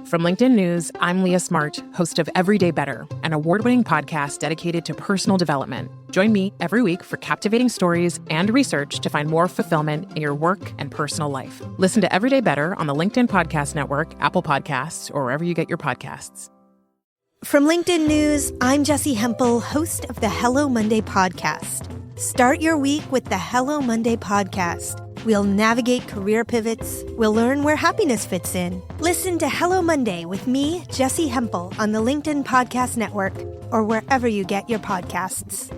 From LinkedIn News, I'm Leah Smart, host of Everyday Better, an award-winning podcast dedicated to personal development. Join me every week for captivating stories and research to find more fulfillment in your work and personal life. Listen to Everyday Better on the LinkedIn Podcast Network, Apple Podcasts, or wherever you get your podcasts. From LinkedIn News, I'm Jessie Hempel, host of the Hello Monday podcast. Start your week with the Hello Monday podcast. We'll navigate career pivots. We'll learn where happiness fits in. Listen to Hello Monday with me, Jessie Hempel, on the LinkedIn Podcast Network or wherever you get your podcasts.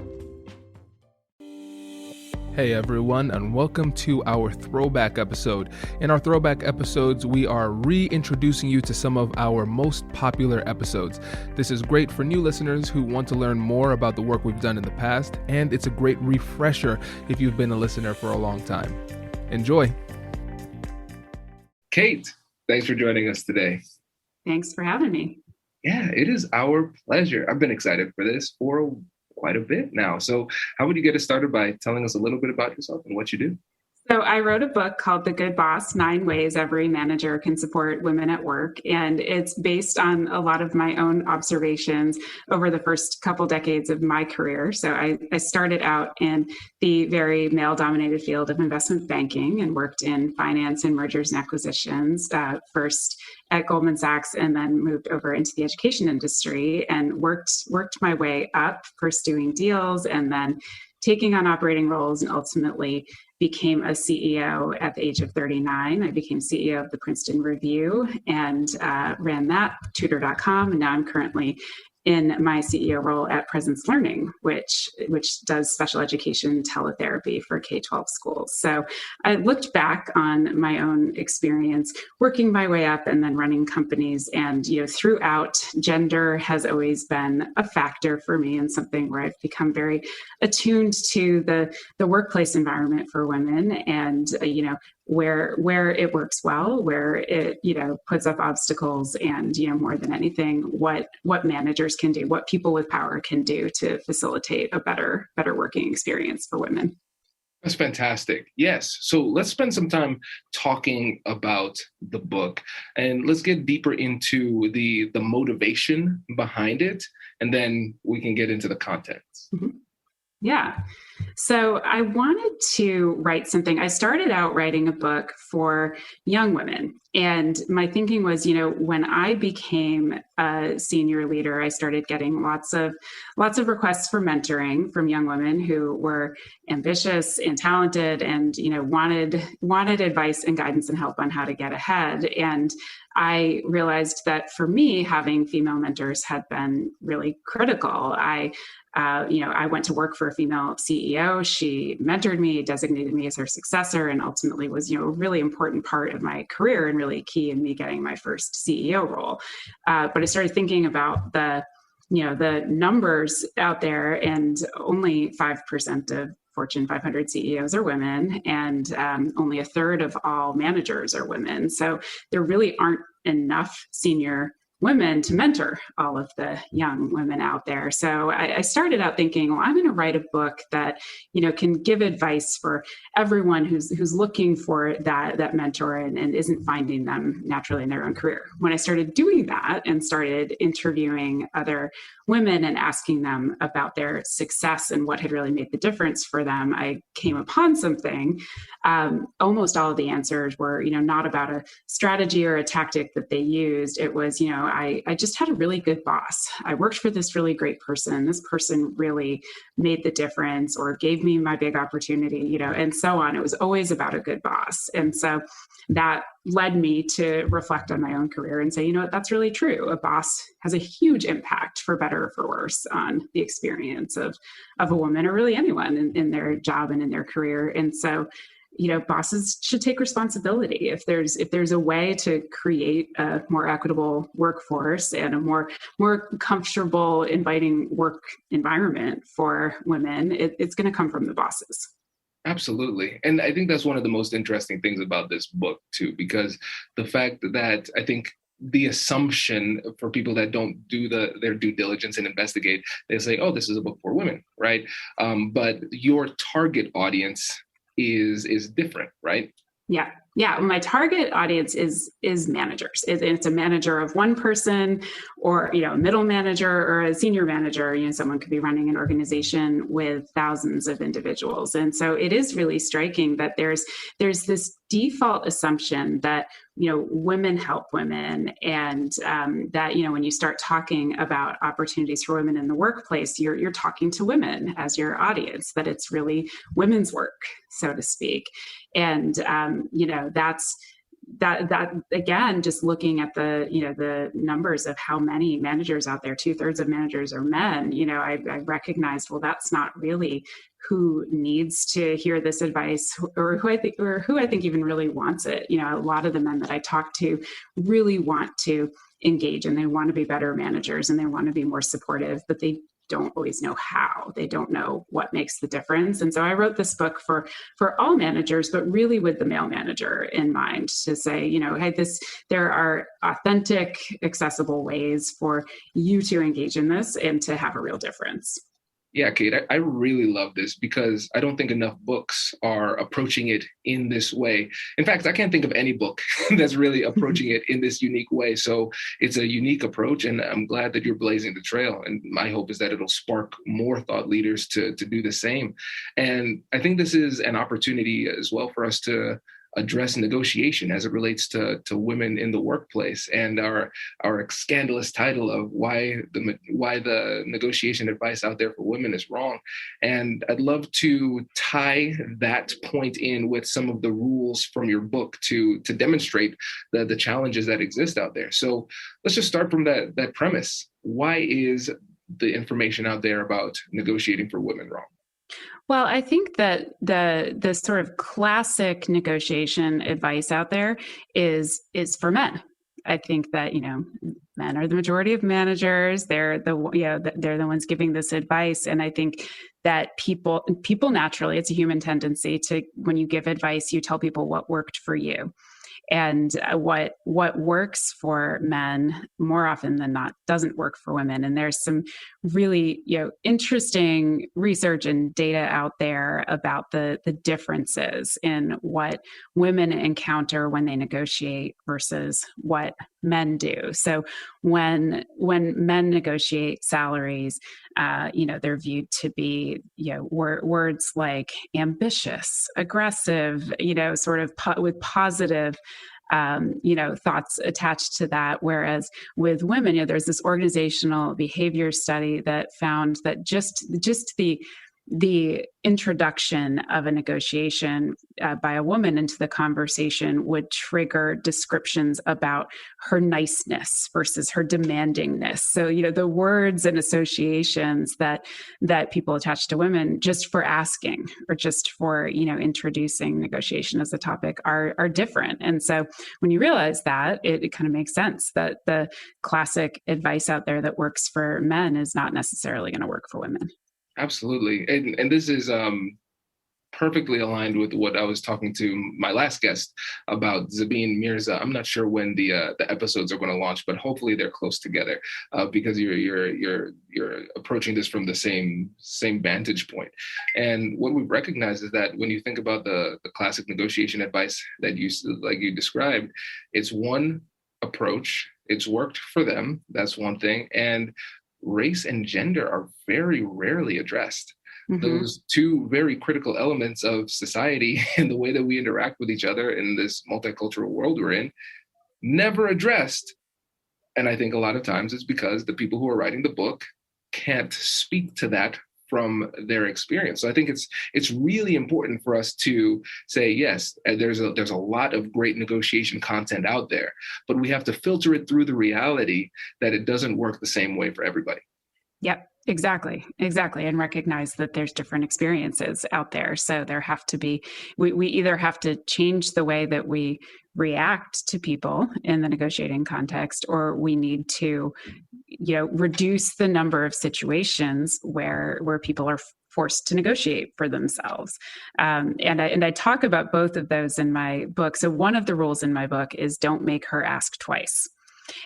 Hey everyone, and welcome to our Throwback episode. In our Throwback episodes, we are reintroducing you to some of our most popular episodes. This is great for new listeners who want to learn more about the work we've done in the past, and it's a great refresher if you've been a listener for a long time. Enjoy. Kate, thanks for joining us today. Thanks for having me. Yeah, it is our pleasure. I've been excited for this for quite a bit now. So how would you get us started by telling us a little bit about yourself and what you do? So I wrote a book called The Good Boss, 9 Ways Every Manager Can Support Women at Work. And it's based on a lot of my own observations over the first couple decades of my career. So I started out in the very male-dominated field of investment banking and worked in finance and mergers and acquisitions, first at Goldman Sachs, and then moved over into the education industry and worked my way up, first doing deals and then taking on operating roles, and ultimately became a CEO at the age of 39. I became CEO of the Princeton Review and ran that, tutor.com. And now I'm currently in my CEO role at Presence Learning, which does special education teletherapy for K-12 schools. So I looked back on my own experience working my way up and then running companies. And, throughout, gender has always been a factor for me and something where I've become very attuned to the workplace environment for women and, where it works well, where it, puts up obstacles and, more than anything, what managers can do, what people with power can do to facilitate a better working experience for women. That's fantastic. Yes. So let's spend some time talking about the book and let's get deeper into the motivation behind it. And then we can get into the contents. Mm-hmm. Yeah. So I wanted to write something. I started out writing a book for young women. And my thinking was, when I became a senior leader, I started getting lots of requests for mentoring from young women who were ambitious and talented and, wanted advice and guidance and help on how to get ahead. And I realized that for me, having female mentors had been really critical. I went to work for a female CEO. She mentored me, designated me as her successor, and ultimately was, a really important part of my career and really key in me getting my first CEO role. But I started thinking about the numbers out there, and only 5% of Fortune 500 CEOs are women, and only a third of all managers are women. So there really aren't enough senior women to mentor all of the young women out there. So I started out thinking, well, I'm going to write a book that, can give advice for everyone who's looking for that mentor and isn't finding them naturally in their own career. When I started doing that and started interviewing other women and asking them about their success and what had really made the difference for them, I came upon something. Almost all of the answers were, not about a strategy or a tactic that they used. It was, I just had a really good boss. I worked for this really great person. This person really made the difference or gave me my big opportunity, and so on. It was always about a good boss. And so that led me to reflect on my own career and say, that's really true. A boss has a huge impact, for better or for worse, on the experience of a woman or really anyone in their job and in their career. And so, bosses should take responsibility. If there's a way to create a more equitable workforce and a more comfortable, inviting work environment for women, it's going to come from the bosses. Absolutely. And I think that's one of the most interesting things about this book too, because the fact that I think the assumption for people that don't do their due diligence and investigate, they say, oh, this is a book for women, right? But your target audience is different, right? Yeah. Yeah, my target audience is managers. It's a manager of one person, or a middle manager or a senior manager. Someone could be running an organization with thousands of individuals, and so it is really striking that there's this default assumption that women help women, and that when you start talking about opportunities for women in the workplace, you're talking to women as your audience. That it's really women's work, so to speak. And that's that again, just looking at the numbers of how many managers out there, 2/3 of managers are men. I recognized, well, that's not really who needs to hear this advice, or who I think even really wants it. A lot of the men that I talk to really want to engage, and they want to be better managers, and they want to be more supportive, but they don't always know how. They don't know what makes the difference. And so I wrote this book for all managers, but really with the male manager in mind, to say, hey, there are authentic, accessible ways for you to engage in this and to have a real difference. Yeah, Kate, I really love this because I don't think enough books are approaching it in this way. In fact, I can't think of any book that's really approaching it in this unique way. So it's a unique approach, and I'm glad that you're blazing the trail. And my hope is that it'll spark more thought leaders to do the same. And I think this is an opportunity as well for us to address negotiation as it relates to women in the workplace, and our scandalous title of why the negotiation advice out there for women is wrong. And I'd love to tie that point in with some of the rules from your book to demonstrate the challenges that exist out there. So let's just start from that premise. Why is the information out there about negotiating for women wrong? Well, I think that the sort of classic negotiation advice out there is for men. I think that men are the majority of managers. They're the ones giving this advice, and I think that people naturally, it's a human tendency to, when you give advice, you tell people what worked for you. And what works for men more often than not doesn't work for women. And there's some really interesting research and data out there about the differences in what women encounter when they negotiate versus what men do. So when men negotiate salaries, they're viewed to be words like ambitious, aggressive, sort of with positive thoughts attached to that. Whereas with women, there's this organizational behavior study that found that just the introduction of a negotiation by a woman into the conversation would trigger descriptions about her niceness versus her demandingness. So, the words and associations that people attach to women just for asking or just for, introducing negotiation as a topic are different. And so when you realize that, it kind of makes sense that the classic advice out there that works for men is not necessarily going to work for women. Absolutely. And this is perfectly aligned with what I was talking to my last guest about, Zabine Mirza. I'm not sure when the episodes are going to launch, but hopefully they're close together because you're approaching this from the same vantage point. And what we've recognized is that when you think about the classic negotiation advice that you described, it's one approach. It's worked for them. That's one thing. And race and gender are very rarely addressed. Mm-hmm. Those two very critical elements of society and the way that we interact with each other in this multicultural world we're in, never addressed. And I think a lot of times it's because the people who are writing the book can't speak to that from their experience. So I think it's really important for us to say, yes, there's a lot of great negotiation content out there, but we have to filter it through the reality that it doesn't work the same way for everybody. Yep, exactly. And recognize that there's different experiences out there. So there have to be, we either have to change the way that we react to people in the negotiating context, or we need to, reduce the number of situations where people are forced to negotiate for themselves. And I talk about both of those in my book. So one of the rules in my book is don't make her ask twice.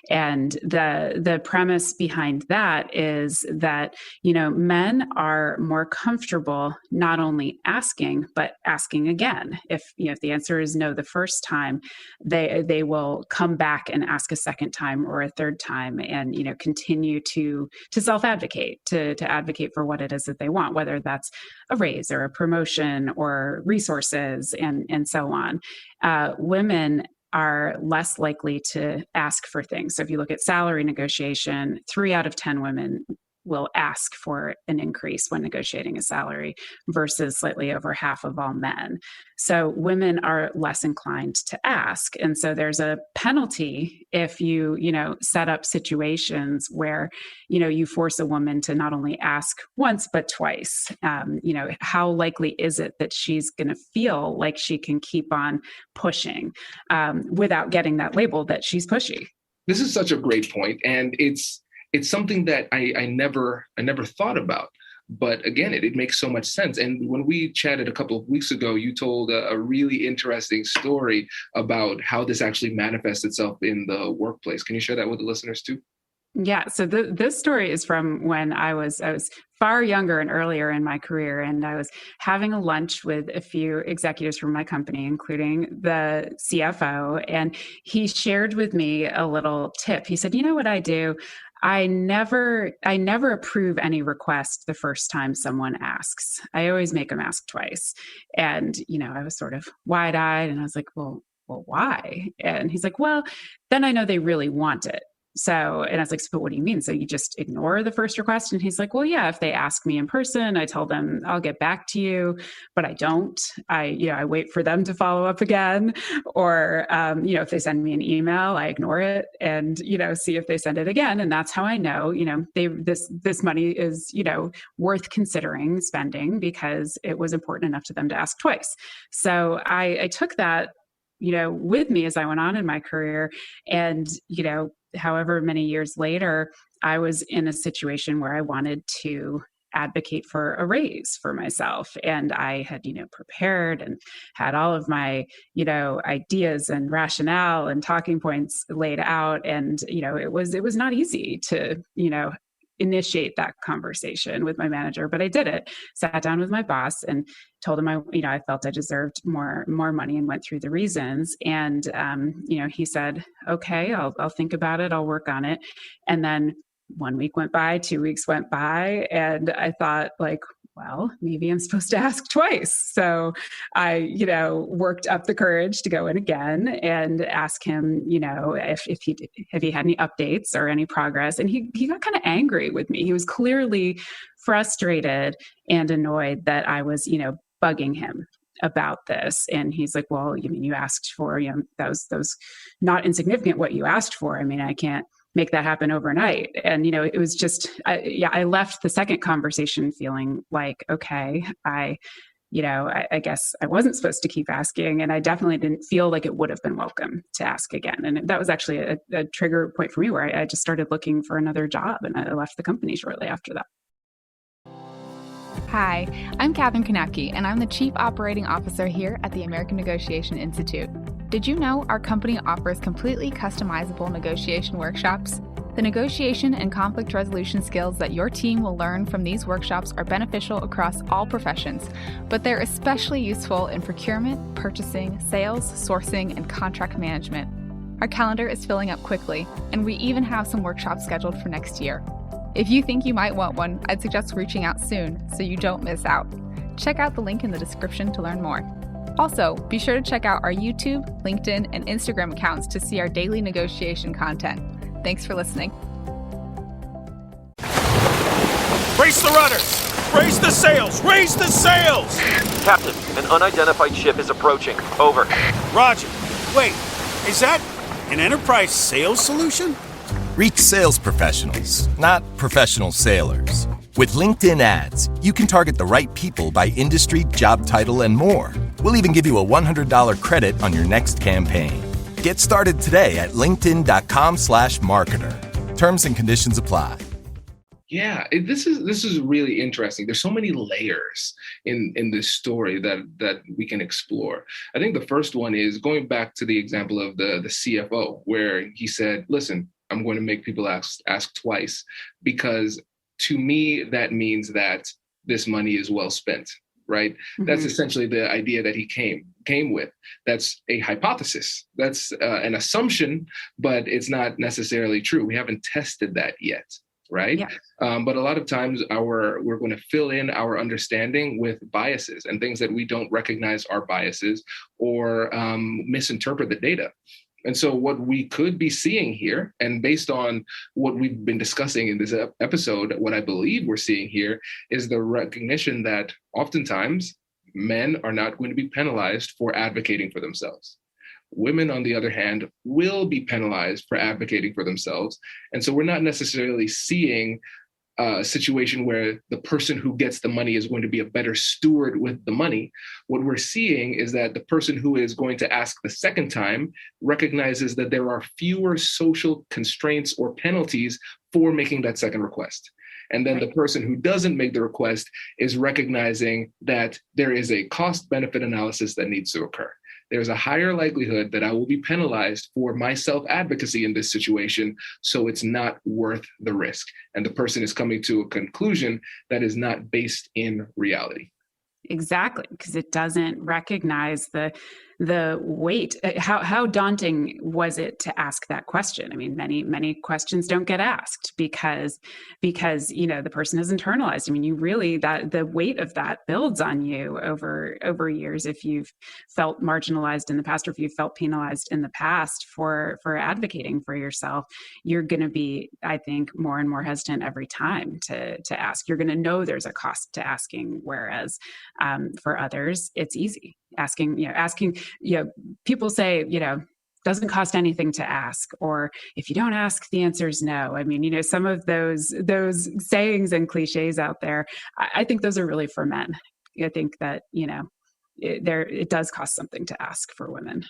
And the premise behind that is that, men are more comfortable not only asking, but asking again. If the answer is no the first time, they will come back and ask a second time or a third time, and continue to self-advocate, to advocate for what it is that they want, whether that's a raise or a promotion or resources and so on. Women are less likely to ask for things. So if you look at salary negotiation, 3 out of 10 women will ask for an increase when negotiating a salary versus slightly over half of all men. So women are less inclined to ask. And so there's a penalty if you, set up situations where, you force a woman to not only ask once, but twice. How likely is it that she's going to feel like she can keep on pushing without getting that label that she's pushy? This is such a great point. And it's something that I never thought about, but again, it makes so much sense. And when we chatted a couple of weeks ago, you told a really interesting story about how this actually manifests itself in the workplace. Can you share that with the listeners too? Yeah. So this story is from when I was far younger and earlier in my career. And I was having a lunch with a few executives from my company, including the CFO. And he shared with me a little tip. He said, what I do? I never approve any request the first time someone asks. I always make them ask twice. And, I was sort of wide-eyed and I was like, well, why? And he's like, well, then I know they really want it. So, and I was like, but what do you mean? So you just ignore the first request? And he's like, well, yeah, if they ask me in person, I tell them I'll get back to you, but I don't. I wait for them to follow up again. Or, if they send me an email, I ignore it and, see if they send it again. And that's how I know, this money is, worth considering spending because it was important enough to them to ask twice. So I took that, with me as I went on in my career. And, however many years later, I was in a situation where I wanted to advocate for a raise for myself. And I had, prepared and had all of my, ideas and rationale and talking points laid out. And, it was not easy to, initiate that conversation with my manager, but I did it. Sat down with my boss and told him I felt I deserved more money and went through the reasons. And he said, "Okay, I'll think about it. I'll work on it." And then 1 week went by, 2 weeks went by, and I thought, well, maybe I'm supposed to ask twice. So I, worked up the courage to go in again and ask him, if he had any updates or any progress. And he got kind of angry with me. He was clearly frustrated and annoyed that I was, bugging him about this. And he's like, well, you asked for, that was not insignificant what you asked for. I mean, I can't make that happen overnight. And, it was just, I left the second conversation feeling like, okay, I guess I wasn't supposed to keep asking. And I definitely didn't feel like it would have been welcome to ask again. And that was actually a trigger point for me where I just started looking for another job, and I left the company shortly after that. Hi, I'm Katherine Kanapke, and I'm the Chief Operating Officer here at the American Negotiation Institute. Did you know our company offers completely customizable negotiation workshops? The negotiation and conflict resolution skills that your team will learn from these workshops are beneficial across all professions, but they're especially useful in procurement, purchasing, sales, sourcing, and contract management. Our calendar is filling up quickly, and we even have some workshops scheduled for next year. If you think you might want one, I'd suggest reaching out soon so you don't miss out. Check out the link in the description to learn more. Also, be sure to check out our YouTube, LinkedIn, and Instagram accounts to see our daily negotiation content. Thanks for listening. Brace the rudders! Raise the sails! Raise the sails! Captain, an unidentified ship is approaching. Over. Roger. Wait, is that an enterprise sales solution? Reach sales professionals, not professional sailors. With LinkedIn ads, you can target the right people by industry, job title, and more. We'll even give you a $100 credit on your next campaign. Get started today at linkedin.com/marketer. Terms and conditions apply. Yeah, this is really interesting. There's so many layers in this story that we can explore. I think the first one is going back to the example of the CFO, where he said, "Listen, I'm going to make people ask twice, because to me that means that this money is well spent." Right? Mm-hmm. That's essentially the idea that he came with. That's a hypothesis. That's an assumption, but it's not necessarily true. We haven't tested that yet. Right. Yeah. But a lot of times we're going to fill in our understanding with biases and things that we don't recognize are biases, or misinterpret the data. And so what we could be seeing here, and based on what we've been discussing in this episode, what I believe we're seeing here is the recognition that oftentimes men are not going to be penalized for advocating for themselves. Women, on the other hand, will be penalized for advocating for themselves. And so we're not necessarily seeing a situation where the person who gets the money is going to be a better steward with the money. What we're seeing is that the person who is going to ask the second time recognizes that there are fewer social constraints or penalties for making that second request. And then the person who doesn't make the request is recognizing that there is a cost-benefit analysis that needs to occur. There's a higher likelihood that I will be penalized for my self-advocacy in this situation, so it's not worth the risk. And the person is coming to a conclusion that is not based in reality. Exactly, because it doesn't recognize the weight. How daunting was it to ask that question? I mean, many questions don't get asked because the person is internalized. I mean, you really, that the weight of that builds on you over years. If you've felt marginalized in the past, or if you've felt penalized in the past for advocating for yourself, you're going to be, I think, more and more hesitant every time to ask. You're going to know there's a cost to asking, whereas for others, it's easy. Asking, people say, doesn't cost anything to ask, or if you don't ask, the answer is no. I mean, some of those sayings and cliches out there, I think those are really for men. I think that, it does cost something to ask for women.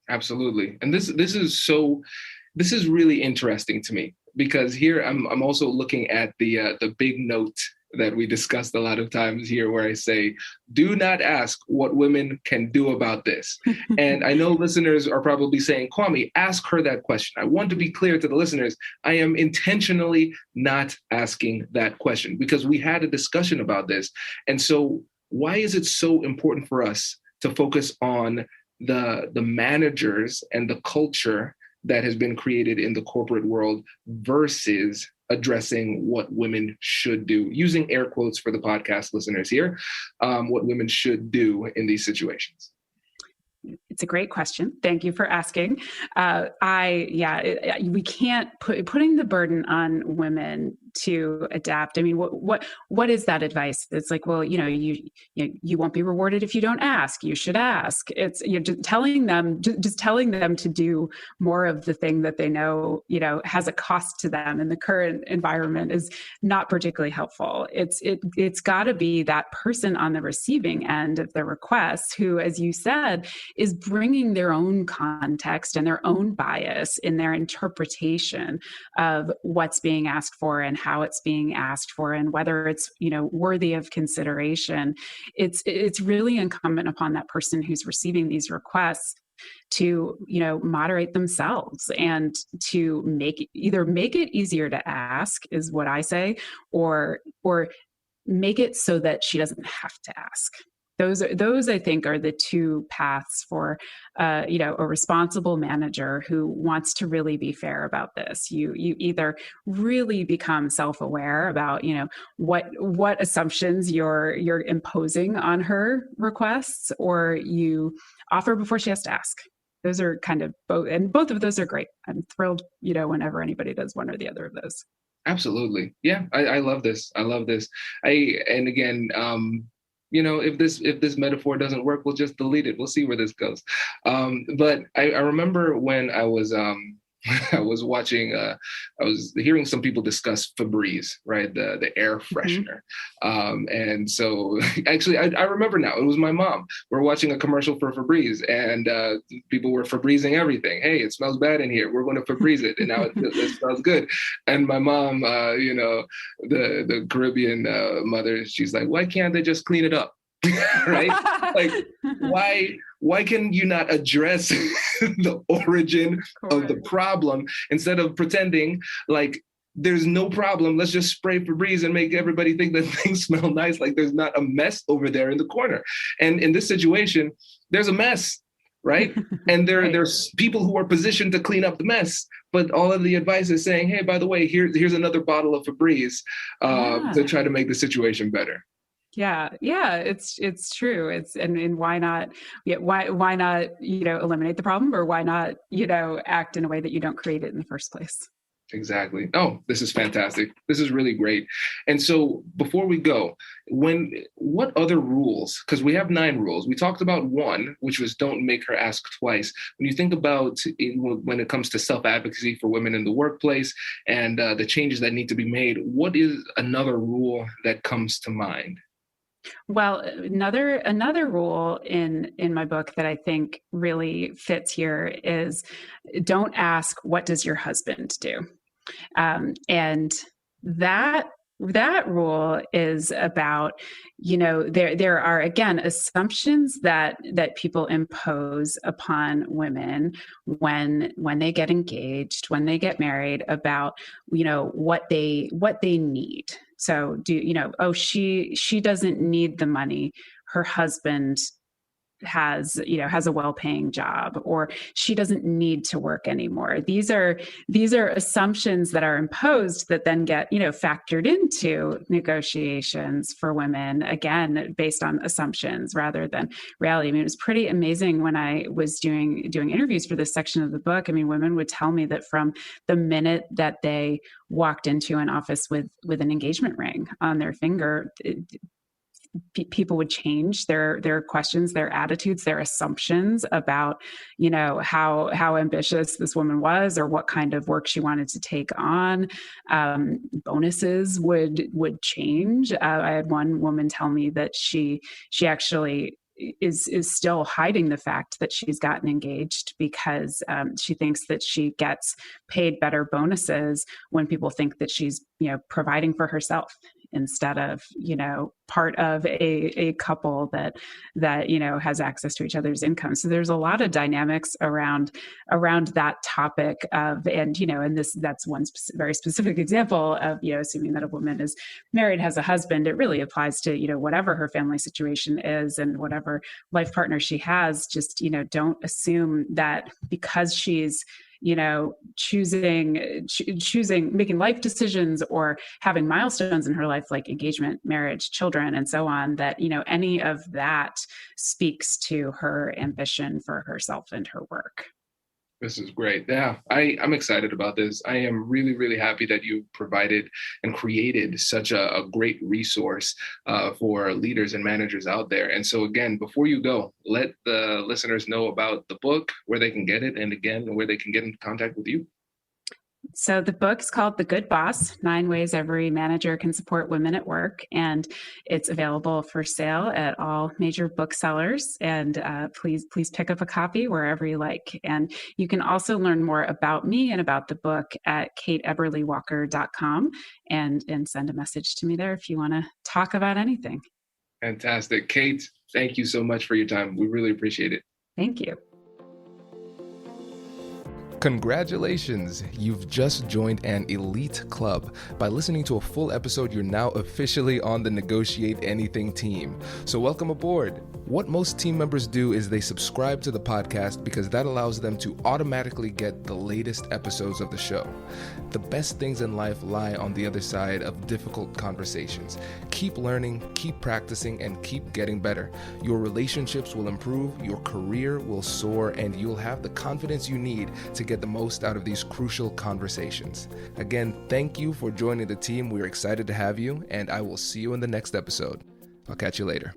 Absolutely. And this is really interesting to me, because here I'm also looking at the big note that we discussed a lot of times here, where I say, do not ask what women can do about this. And I know listeners are probably saying, Kwame, ask her that question. I want to be clear to the listeners, I am intentionally not asking that question, because we had a discussion about this. And so why is it so important for us to focus on the managers and the culture that has been created in the corporate world versus addressing what women should do, using air quotes for the podcast listeners here, what women should do in these situations? It's a great question. Thank you for asking. We can't putting the burden on women to adapt. I mean, what is that advice? It's like, well, you won't be rewarded if you don't ask. You should ask. It's just telling them to do more of the thing that they know, has a cost to them in the current environment is not particularly helpful. It's got to be that person on the receiving end of the request who, as you said, is bringing their own context and their own bias in their interpretation of what's being asked for and how it's being asked for, and whether it's, worthy of consideration. It's really incumbent upon that person who's receiving these requests to, moderate themselves and to make it easier to ask, is what I say, or make it so that she doesn't have to ask. Those I think are the two paths for a responsible manager who wants to really be fair about this. You either really become self-aware about what assumptions you're imposing on her requests, or you offer before she has to ask. Those are kind of both, and both of those are great. I'm thrilled whenever anybody does one or the other of those. Absolutely. Yeah, I love this. If this metaphor doesn't work, we'll just delete it. We'll see where this goes. But I remember when I was I was watching, I was hearing some people discuss Febreze, right? The air freshener. And so actually, I remember now, it was my mom. We're watching a commercial for Febreze, and people were Febrezing everything. Hey, it smells bad in here. We're going to Febreze it. And now it smells good. And my mom, the Caribbean mother, she's like, why can't they just clean it up? Right? Like, why can you not address the origin of the problem instead of pretending like there's no problem? Let's just spray Febreze and make everybody think that things smell nice, like there's not a mess over there in the corner. And in this situation, there's a mess, right? And there's people who are positioned to clean up the mess, but all of the advice is saying, hey, by the way, here's another bottle of Febreze to try to make the situation better. Yeah, it's true. And why not? Why not? Eliminate the problem, or why not? Act in a way that you don't create it in the first place. Exactly. Oh, this is fantastic. This is really great. And so before we go, what other rules? Because we have 9 rules. We talked about one, which was don't make her ask twice. When you think about when it comes to self-advocacy for women in the workplace and the changes that need to be made, what is another rule that comes to mind? Well, another rule in my book that I think really fits here is don't ask, what does your husband do? And that rule is about, there are, again, assumptions that people impose upon women when they get engaged, when they get married, about, what they need. So she doesn't need the money. Her husband has a well-paying job, or she doesn't need to work anymore. These are assumptions that are imposed that then get, factored into negotiations for women, again, based on assumptions rather than reality. I mean, it was pretty amazing when I was doing interviews for this section of the book. I mean, women would tell me that from the minute that they walked into an office with an engagement ring on their finger, people would change their questions, their attitudes, their assumptions about, how ambitious this woman was or what kind of work she wanted to take on. Bonuses would change. I had one woman tell me that she actually is still hiding the fact that she's gotten engaged because she thinks that she gets paid better bonuses when people think that she's, providing for herself instead of, part of a couple that has access to each other's income. So there's a lot of dynamics around that topic of, and that's one very specific example of, assuming that a woman is married, has a husband. It really applies to, whatever her family situation is and whatever life partner she has. Just, don't assume that because she's choosing, making life decisions or having milestones in her life, like engagement, marriage, children, and so on, that, any of that speaks to her ambition for herself and her work. This is great. Yeah, I'm excited about this. I am really, really happy that you provided and created such a great resource for leaders and managers out there. And so again, before you go, let the listeners know about the book, where they can get it, and again, where they can get in contact with you. So the book is called The Good Boss, 9 Ways Every Manager Can Support Women at Work. And it's available for sale at all major booksellers. And please pick up a copy wherever you like. And you can also learn more about me and about the book at kateeberlewalker.com and send a message to me there if you want to talk about anything. Fantastic. Kate, thank you so much for your time. We really appreciate it. Thank you. Congratulations! You've just joined an elite club. By listening to a full episode, you're now officially on the Negotiate Anything team. So welcome aboard. What most team members do is they subscribe to the podcast because that allows them to automatically get the latest episodes of the show. The best things in life lie on the other side of difficult conversations. Keep learning, keep practicing, and keep getting better. Your relationships will improve, your career will soar, and you'll have the confidence you need to get the most out of these crucial conversations. Again, thank you for joining the team. We're excited to have you, and I will see you in the next episode. I'll catch you later.